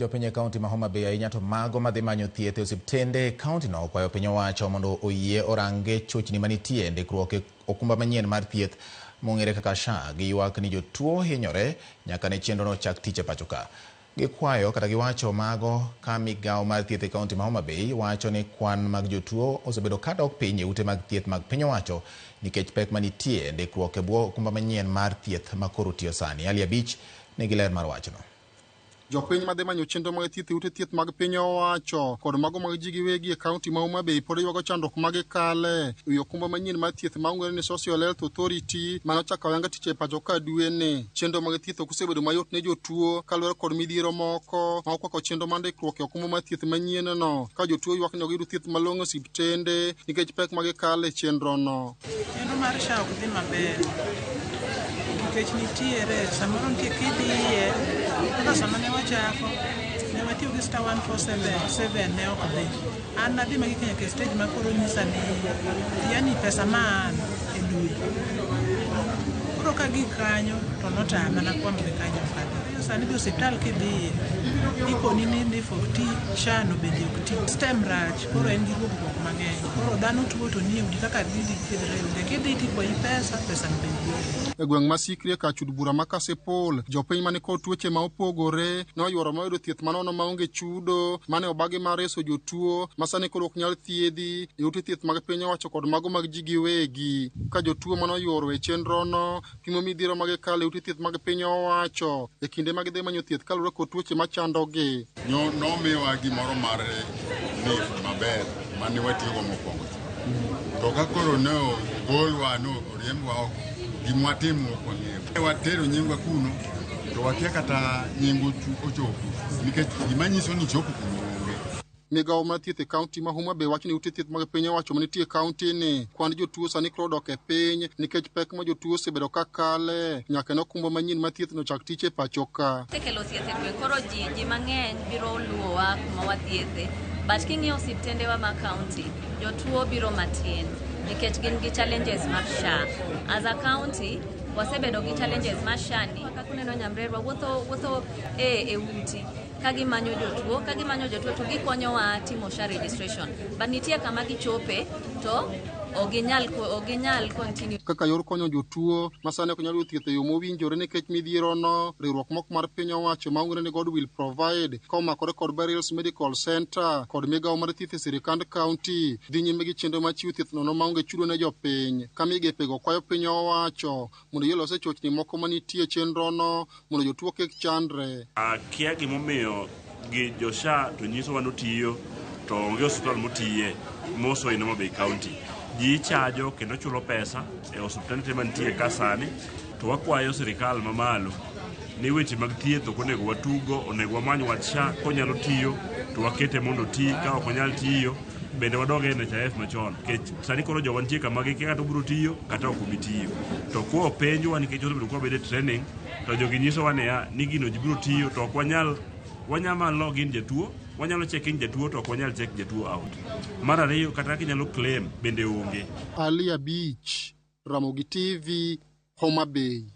Jopiny kaunti ma Homabay ahinya to mago madhi manyo thieth e osiptende kaunti no kwayo piny owacho mondo oyie orange chochni manitie ndikruok e okumba manyien mar thieth mong'ere kaka SHA gi ywak ni jotuo hinyore nyaka ne chenro no chak tich e pacho ka. Gikwayo kata giwacho mago ka migawo mar thieth e kaunti ma Homabay wacho ni kwan mag jotuo osebedo kadok piny e ute mag thieth mag piny owacho nikech pek manitie ndikruok e bwo okumba manyien mar thieth ma koro tiyo sani. Ali Abich nigi ler mar wachno. Jopiny madhi manyo chenro mag thieth e ute thieth mag piny owacho kod mago mag ji giwegi e kaunti ma Homabay pod ywago chandruok mag kale e okumba manyien mar thieth ma ong'ere ni Social Health Authority mano chako yanga tich e pacho ka dwene. Chenro mag thieth ok osebedo mayot ne jotuo kaluwore kod midhiero moko ma okwako chenro mar ndikruok e okumba mar thieth manyien no, ka jotuo ywak ni ok giyudo thieth malong'o osiptende nikech pek mag kale e chenro no. Chenro mar SHA ok dhi maber nikech nitiere samoro nitie kidhiye kaka sama ne wachako ne watiyo gi star 147 ne ok dhi. An nadhi magik nyaka e stage ma koro nyisa ni yani pesa man e dwe. Koro ka gik kanyo to notama na kwam be kanyo kadhi. Sani bi osiptal kidhiye ikoni ni for ti SHA no bende ok ti. Stem rach koro en gi gwogruok mang'eny. Koro dhano tuo to nie udi kaka didi kidhiye. Kidhi tipo i pesa no bende. E gweng' masikri ka chud bura ma Kasepol, jopiny mane kod tuoche ma opogore noyworo moyudo thieth manono maonge chudo mane obagi mar reso jotuo masane koro ok nyal thiedhi e ute thieth mag piny owacho kod mago mag ji giwegi. Ka jotuo manoyworo e chenro no pimo midhiero mag kale e ute thieth mag piny owacho e kinde mag dhi manyo thieth kaluwore kod tuoche machandogi. Nomiwa gimoro mar lift maber mane watiyogo mokwongo. To ka koro ne ogolwa oriembwa oko gimwatimo kwang'eyo. Watero nyingwa kuno to wakia kata nyingu ochopo nikech gimanyiso ni chopo kuno. Migawo mar thieth e kaunti ma Homabay wacho ni ute thieth mag piny owacho manitie e kaunti ni kwan jotuo sani koro dok e piny nikech pek ma jotuo osebedo ka kale nyaka ne okumba manyien mar thieth no chak tich e pacho ka. Kelo thieth e gweng' koro ji mang'eny biro luwowa kuma wathiethe. But king'iyo osiptende wa ma kaunti jotuo biro matin nikech gin gi challenges mag SHA. As a county wasebedo gi challenges mag SHA ni kaka kuneno nyamrerwa wuotho e uti kagimanyo jotuo to gikonyowa timo SHA registration. But nitie kama gichope to oginyal continue. Kaka yor konyo jotuo masane ok nyal yudo thieth e yo mowinjore nikech midhiero no, riwruok moko mar piny owacho ma ong'ere ni God Will Provide komakore kod Burials Medical Center kod migawo mar thieth e sirkand kaunti dhi nyime gi chenro mar chiwo thieth nono maonge chudo ne jopiny. Ka migepego kwayo piny owacho mondo yelose chochni moko manitie chenro no mondo jotuo kik chandre. Kia gimomiyo gi jo SHA to nyiso wa notiyo to onge osiptal motiye moso in Homabay County. Ji chajo kendo chulo pesa e osiptende mantie ka sani to wakwayo sirkal mamalo ni weche mag thieth ok onego watugo, onego wamany wach SHA konyalo tiyo to wakete mondo ti, ka ok onyal tiyo bende wadog e NHIF machon nikech sani koro jowa nitie kama kata obiro tiyo kata ok obi tiyo. To kwa penjwa nikech osebedo kwa bede training to jogi nyiso wa ni gino biro tiyo to ok wanyama login jatuo, wanyalo check in jatuo to ok wanyal check jatuo out. Mar ariyo kata kinyalo claim bende onge. Ali Abich, Ramogi TV, Homabay.